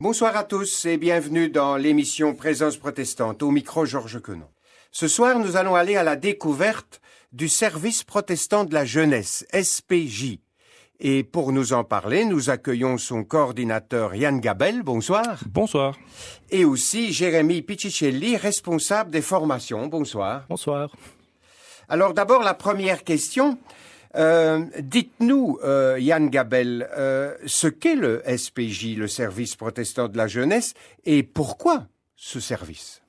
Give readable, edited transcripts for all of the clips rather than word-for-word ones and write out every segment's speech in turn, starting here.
Bonsoir à tous et bienvenue dans l'émission Présence protestante, au micro Georges Quenon. Ce soir, nous allons aller à la découverte du service protestant de la jeunesse, SPJ. Et pour nous en parler, nous accueillons son coordinateur Yann Gabel, bonsoir. Bonsoir. Et aussi Jérémy Piccicelli, responsable des formations, bonsoir. Bonsoir. Alors d'abord, la première question. Dites-nous, Yann Gabel, ce qu'est le SPJ, le service protestant de la jeunesse, et pourquoi ce service?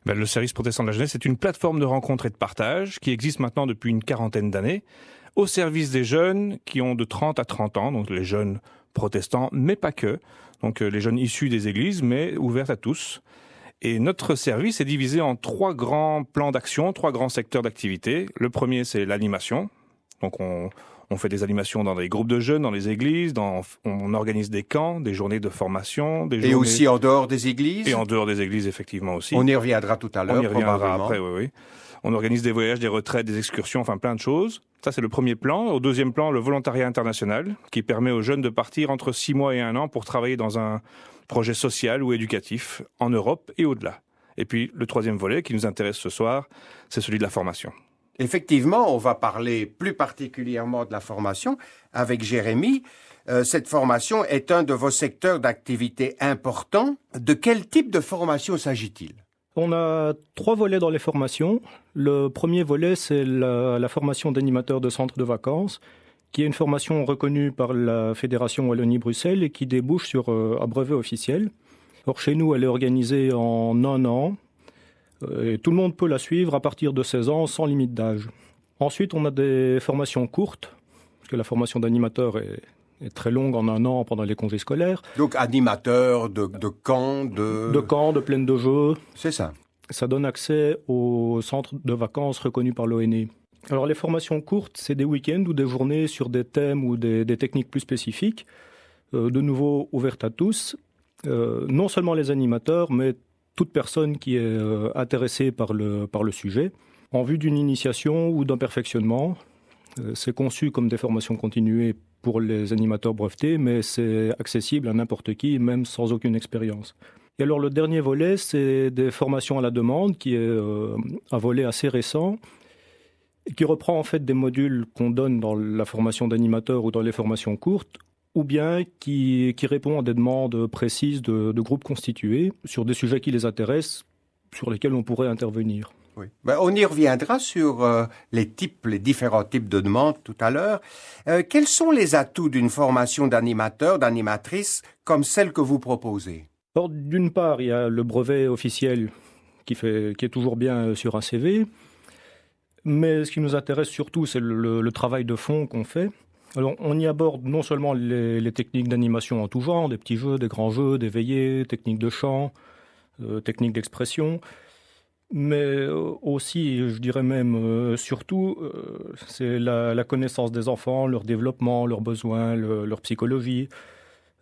Le service protestant de la jeunesse est une plateforme de rencontre et de partage qui existe maintenant depuis une quarantaine d'années, au service des jeunes qui ont de 30 à 30 ans, donc les jeunes protestants, mais pas que, donc les jeunes issus des églises, mais ouverts à tous. Et notre service est divisé en 3 grands plans d'action, 3 grands secteurs d'activité. Le premier, c'est l'animation. Donc on fait des animations dans des groupes de jeunes, dans les églises, on organise des camps, des journées de formation. Et aussi en dehors des églises? Et en dehors des églises, effectivement aussi. On y reviendra tout à l'heure, probablement. On y reviendra après, oui. On organise des voyages, des retraites, des excursions, enfin plein de choses. Ça, c'est le premier plan. Au deuxième plan, le volontariat international, qui permet aux jeunes de partir entre 6 mois et 1 an pour travailler dans un projet social ou éducatif en Europe et au-delà. Et puis, le troisième volet qui nous intéresse ce soir, c'est celui de la formation. Effectivement, on va parler plus particulièrement de la formation avec Jérémy. Cette formation est un de vos secteurs d'activité importants. De quel type de formation s'agit-il? On a 3 volets dans les formations. Le premier volet, c'est la formation d'animateur de centres de vacances, qui est une formation reconnue par la Fédération Wallonie-Bruxelles et qui débouche sur un brevet officiel. Or, chez nous, elle est organisée en 1 an. Et tout le monde peut la suivre à partir de 16 ans sans limite d'âge. Ensuite, on a des formations courtes, parce que la formation d'animateur est très longue en 1 an pendant les congés scolaires. Donc animateur de camps, de camps, de plaines de jeux. C'est ça. Ça donne accès aux centres de vacances reconnus par l'ONE. Alors les formations courtes, c'est des week-ends ou des journées sur des thèmes ou des techniques plus spécifiques, de nouveau ouvertes à tous, non seulement les animateurs, mais toute personne qui est intéressée par le sujet, en vue d'une initiation ou d'un perfectionnement. C'est conçu comme des formations continuées pour les animateurs brevetés, mais c'est accessible à n'importe qui, même sans aucune expérience. Et alors le dernier volet, c'est des formations à la demande, qui est un volet assez récent, qui reprend en fait des modules qu'on donne dans la formation d'animateur ou dans les formations courtes, ou bien qui répond à des demandes précises de groupes constitués sur des sujets qui les intéressent, sur lesquels on pourrait intervenir. Oui. On y reviendra sur les différents types de demandes tout à l'heure. Quels sont les atouts d'une formation d'animateur, d'animatrice, comme celle que vous proposez? Alors, d'une part, il y a le brevet officiel qui est toujours bien sur un CV, mais ce qui nous intéresse surtout, c'est le travail de fond qu'on fait. Alors, on y aborde non seulement les techniques d'animation en tout genre, des petits jeux, des grands jeux, des veillées, techniques de chant, techniques d'expression, mais aussi, je dirais même surtout, c'est la connaissance des enfants, leur développement, leurs besoins, leur psychologie,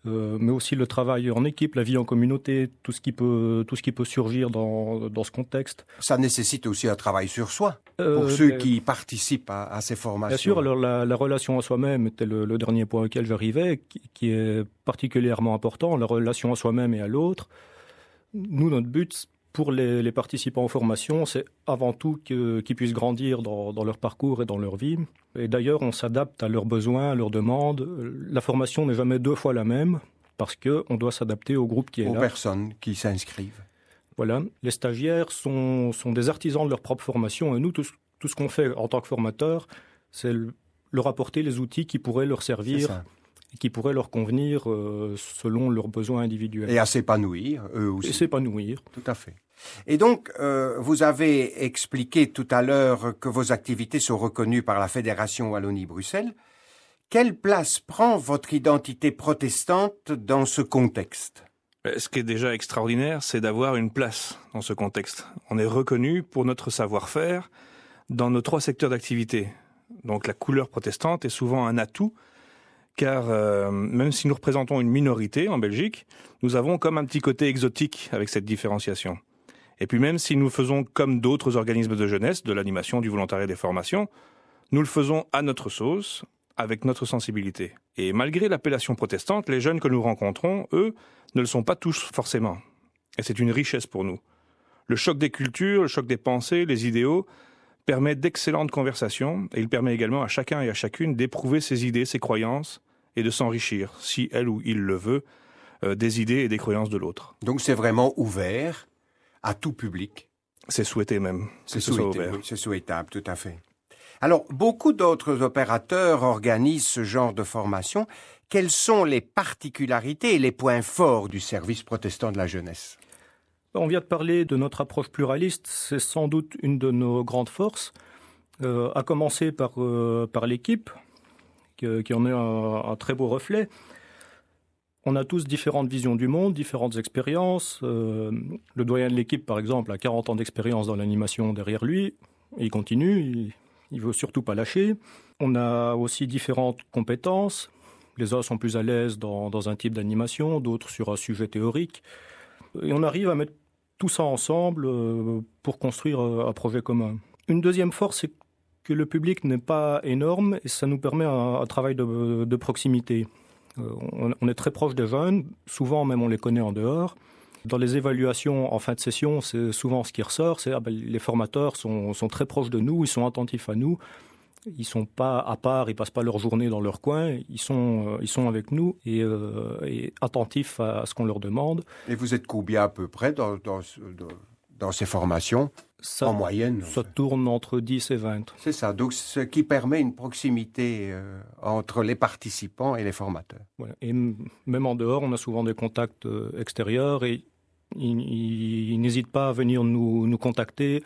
mais aussi le travail en équipe, la vie en communauté, tout ce qui peut surgir dans ce contexte. Ça nécessite aussi un travail sur soi, pour ceux qui participent à ces formations. Bien sûr, alors la relation à soi-même était le dernier point auquel j'arrivais, qui est particulièrement important, la relation à soi-même et à l'autre. Nous, notre but, pour les participants aux formations, c'est avant tout qu'ils puissent grandir dans leur parcours et dans leur vie. Et d'ailleurs, on s'adapte à leurs besoins, à leurs demandes. La formation n'est jamais 2 fois la même, parce qu'on doit s'adapter au groupe qui est là. Aux personnes qui s'inscrivent. Voilà. Les stagiaires sont des artisans de leur propre formation, et nous, tout ce qu'on fait en tant que formateur, c'est leur apporter les outils qui pourraient leur servir, et qui pourraient leur convenir selon leurs besoins individuels. Et à s'épanouir, eux aussi. Et s'épanouir. Tout à fait. Et donc, vous avez expliqué tout à l'heure que vos activités sont reconnues par la Fédération Wallonie-Bruxelles. Quelle place prend votre identité protestante dans ce contexte? Ce qui est déjà extraordinaire, c'est d'avoir une place dans ce contexte. On est reconnu pour notre savoir-faire dans nos 3 secteurs d'activité. Donc la couleur protestante est souvent un atout, car même si nous représentons une minorité en Belgique, nous avons comme un petit côté exotique avec cette différenciation. Et puis même si nous faisons comme d'autres organismes de jeunesse, de l'animation, du volontariat, des formations, nous le faisons à notre sauce, avec notre sensibilité. Et malgré l'appellation protestante, les jeunes que nous rencontrons, eux, ne le sont pas tous forcément. Et c'est une richesse pour nous. Le choc des cultures, le choc des pensées, les idéaux permet d'excellentes conversations et il permet également à chacun et à chacune d'éprouver ses idées, ses croyances et de s'enrichir, si elle ou il le veut, des idées et des croyances de l'autre. Donc c'est vraiment ouvert à tout public. C'est souhaité même. C'est souhaité, oui, c'est souhaitable, tout à fait. Alors, beaucoup d'autres opérateurs organisent ce genre de formation. Quelles sont les particularités et les points forts du service protestant de la jeunesse ? On vient de parler de notre approche pluraliste, c'est sans doute une de nos grandes forces, à commencer par l'équipe, qui en est un très beau reflet. On a tous différentes visions du monde, différentes expériences. Le doyen de l'équipe, par exemple, a 40 ans d'expérience dans l'animation derrière lui, et il continue, il ne veut surtout pas lâcher. On a aussi différentes compétences. Les uns sont plus à l'aise dans un type d'animation, d'autres sur un sujet théorique. Et on arrive à mettre tout ça ensemble pour construire un projet commun. Une deuxième force, c'est que le public n'est pas énorme et ça nous permet un travail de proximité. On est très proche des jeunes, souvent même on les connaît en dehors. Dans les évaluations en fin de session, c'est souvent ce qui ressort, c'est les formateurs sont très proches de nous, ils sont attentifs à nous. Ils ne sont pas à part, ils ne passent pas leur journée dans leur coin, ils sont avec nous et attentifs à ce qu'on leur demande. Et vous êtes combien à peu près dans ces formations, en moyenne? Ça tourne entre 10 et 20. C'est ça, donc ce qui permet une proximité entre les participants et les formateurs. Voilà. Et même en dehors, on a souvent des contacts extérieurs et ils n'hésitent pas à venir nous contacter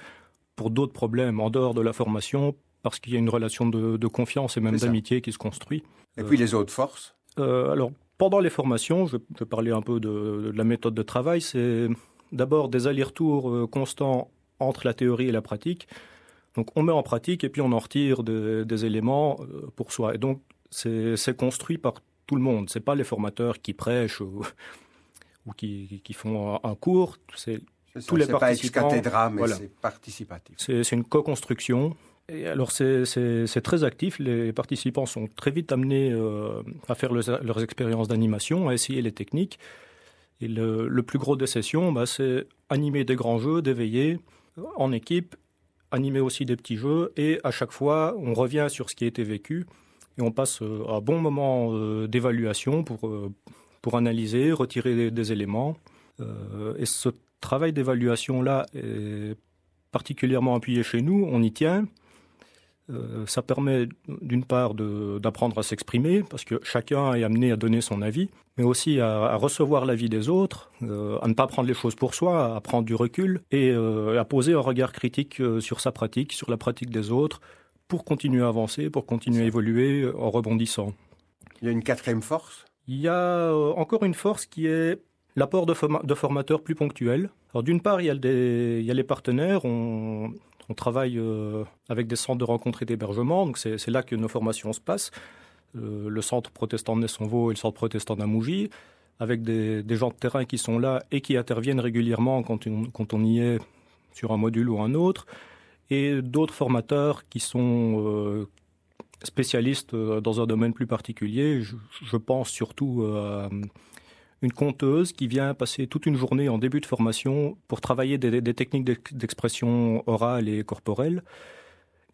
pour d'autres problèmes en dehors de la formation, parce qu'il y a une relation de confiance et même d'amitié qui se construit. Et puis les autres forces alors, pendant les formations, je vais parler un peu de la méthode de travail, c'est d'abord des allers-retours constants entre la théorie et la pratique. Donc on met en pratique et puis on en retire des éléments pour soi. Et donc c'est construit par tout le monde. Ce n'est pas les formateurs qui prêchent ou qui font un cours. C'est tous les participants. C'est pas ex cathedra, mais voilà. C'est participatif. C'est une co-construction. Et alors c'est très actif, les participants sont très vite amenés à faire leurs expériences d'animation, à essayer les techniques. Et le plus gros des sessions, c'est animer des grands jeux, des veillées en équipe, animer aussi des petits jeux, et à chaque fois on revient sur ce qui a été vécu et on passe un bon moment d'évaluation pour analyser, retirer des éléments. Et ce travail d'évaluation-là est particulièrement appuyé chez nous, on y tient. Ça permet d'une part d'apprendre à s'exprimer, parce que chacun est amené à donner son avis, mais aussi à recevoir l'avis des autres, à ne pas prendre les choses pour soi, à prendre du recul et à poser un regard critique sur sa pratique, sur la pratique des autres, pour continuer à avancer, pour continuer à évoluer en rebondissant. Il y a une quatrième force ? Il y a encore une force qui est l'apport de formateurs plus ponctuels. Alors d'une part, il y a les partenaires, on travaille avec des centres de rencontres et d'hébergement, donc c'est là que nos formations se passent. Le centre protestant de Nessonvaux et le centre protestant d'Amougy, avec des gens de terrain qui sont là et qui interviennent régulièrement quand on y est sur un module ou un autre, et d'autres formateurs qui sont spécialistes dans un domaine plus particulier. Je pense surtout à une conteuse qui vient passer toute une journée en début de formation pour travailler des techniques d'expression orale et corporelle.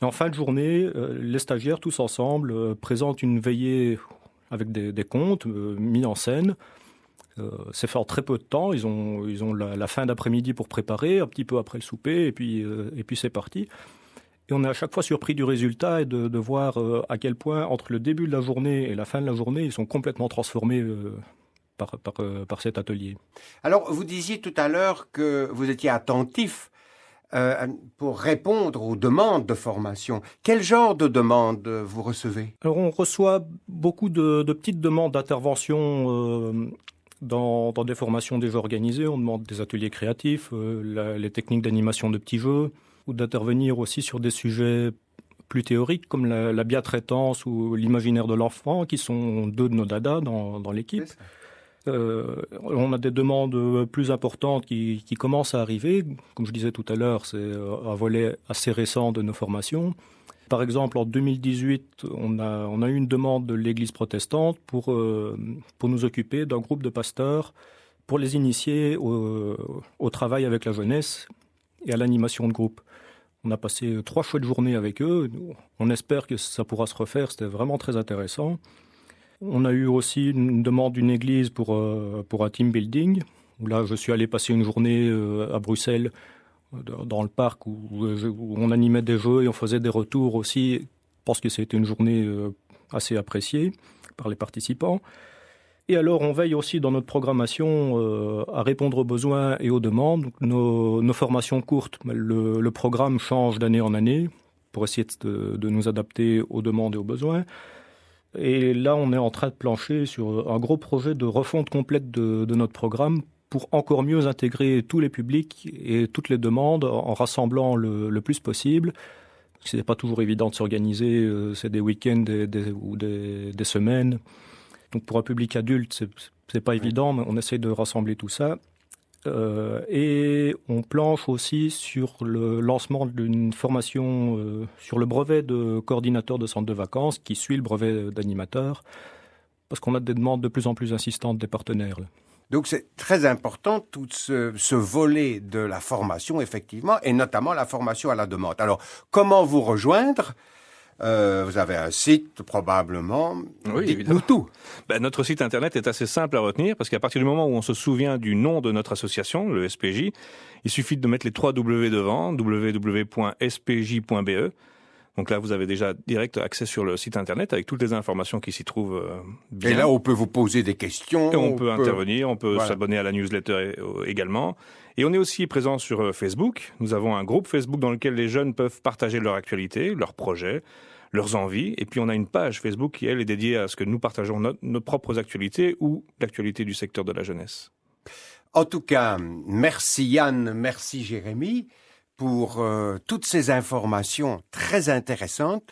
Et en fin de journée, les stagiaires, tous ensemble, présentent une veillée avec des contes mis en scène. C'est fait en très peu de temps. Ils ont la fin d'après-midi pour préparer, un petit peu après le souper, et puis c'est parti. Et on est à chaque fois surpris du résultat et de voir à quel point, entre le début de la journée et la fin de la journée, ils sont complètement transformés par cet atelier. Alors, vous disiez tout à l'heure que vous étiez attentif pour répondre aux demandes de formation. Quel genre de demandes vous recevez ? Alors, on reçoit beaucoup de petites demandes d'intervention dans des formations déjà organisées. On demande des ateliers créatifs, les techniques d'animation de petits jeux, ou d'intervenir aussi sur des sujets plus théoriques comme la biatraitance ou l'imaginaire de l'enfant, qui sont deux de nos dadas dans l'équipe. On a des demandes plus importantes qui commencent à arriver. Comme je disais tout à l'heure, c'est un volet assez récent de nos formations. Par exemple, en 2018, on a eu une demande de l'Église protestante pour nous occuper d'un groupe de pasteurs pour les initier au travail avec la jeunesse et à l'animation de groupe. On a passé 3 chouettes journées avec eux. On espère que ça pourra se refaire. C'était vraiment très intéressant. On a eu aussi une demande d'une église pour un team building. Là, je suis allé passer une journée à Bruxelles, dans le parc, où on animait des jeux et on faisait des retours aussi, parce que c'était une journée assez appréciée par les participants. Et alors, on veille aussi dans notre programmation à répondre aux besoins et aux demandes. Donc, nos formations courtes, le programme change d'année en année pour essayer de nous adapter aux demandes et aux besoins. Et là, on est en train de plancher sur un gros projet de refonte complète de notre programme pour encore mieux intégrer tous les publics et toutes les demandes en rassemblant le plus possible. Ce n'est pas toujours évident de s'organiser, c'est des week-ends ou des semaines. Donc pour un public adulte, c'est pas évident, mais on essaie de rassembler tout ça. Et on planche aussi sur le lancement d'une formation sur le brevet de coordinateur de centre de vacances qui suit le brevet d'animateur, parce qu'on a des demandes de plus en plus insistantes des partenaires. Donc c'est très important tout ce volet de la formation, effectivement, et notamment la formation à la demande. Alors, comment vous rejoindre ? Vous avez un site, probablement. Oui, dites-nous tout. Notre site internet est assez simple à retenir, parce qu'à partir du moment où on se souvient du nom de notre association, le SPJ, il suffit de mettre les 3 W devant, www.spj.be. Donc là, vous avez déjà direct accès sur le site internet avec toutes les informations qui s'y trouvent bien. Et là, on peut vous poser des questions. Et on peut intervenir, on peut s'abonner à la newsletter également. Et on est aussi présent sur Facebook. Nous avons un groupe Facebook dans lequel les jeunes peuvent partager leur actualité, leurs projets, leurs envies. Et puis on a une page Facebook qui, elle, est dédiée à ce que nous partageons nos propres actualités ou l'actualité du secteur de la jeunesse. En tout cas, merci Yann, merci Jérémy pour toutes ces informations très intéressantes.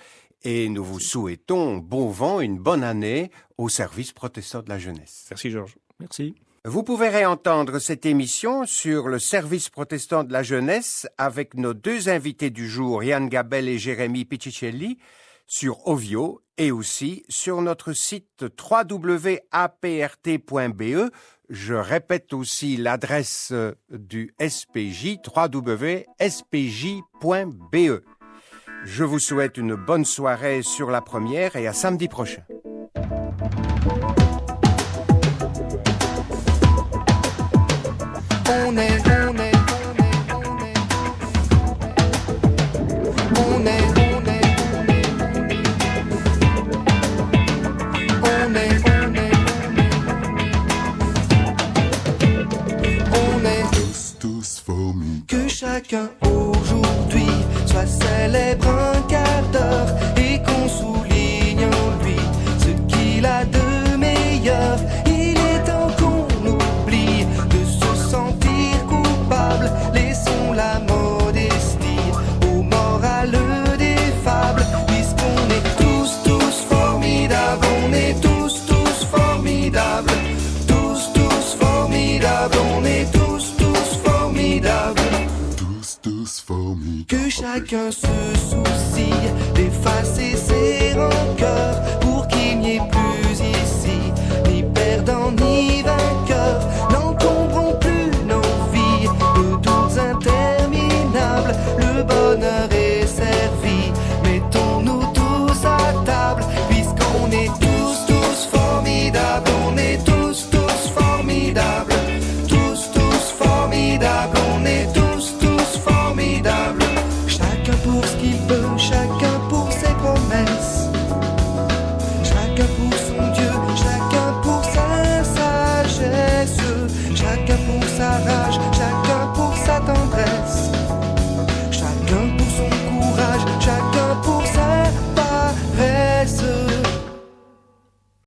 Et nous vous souhaitons bon vent, une bonne année au service protestant de la jeunesse. Merci Georges. Merci. Vous pouvez réentendre cette émission sur le service protestant de la jeunesse avec nos 2 invités du jour, Yann Gabel et Jérémy Piccicelli, sur Ovio et aussi sur notre site www.aprt.be. Je répète aussi l'adresse du SPJ, www.spj.be. Je vous souhaite une bonne soirée sur la première et à samedi prochain. On est tous formidables. Que chacun aujourd'hui soit célèbre un quart d'heure et qu'on souligne en lui ce qu'il a de meilleur. Il est temps qu'on oublie de se sentir coupable. Laissons la modestie aux morales des fables. Puisqu'on est tous formidables. On est tous formidables. Tous formidables. On est tous formidables. Tous formidables. Que chacun se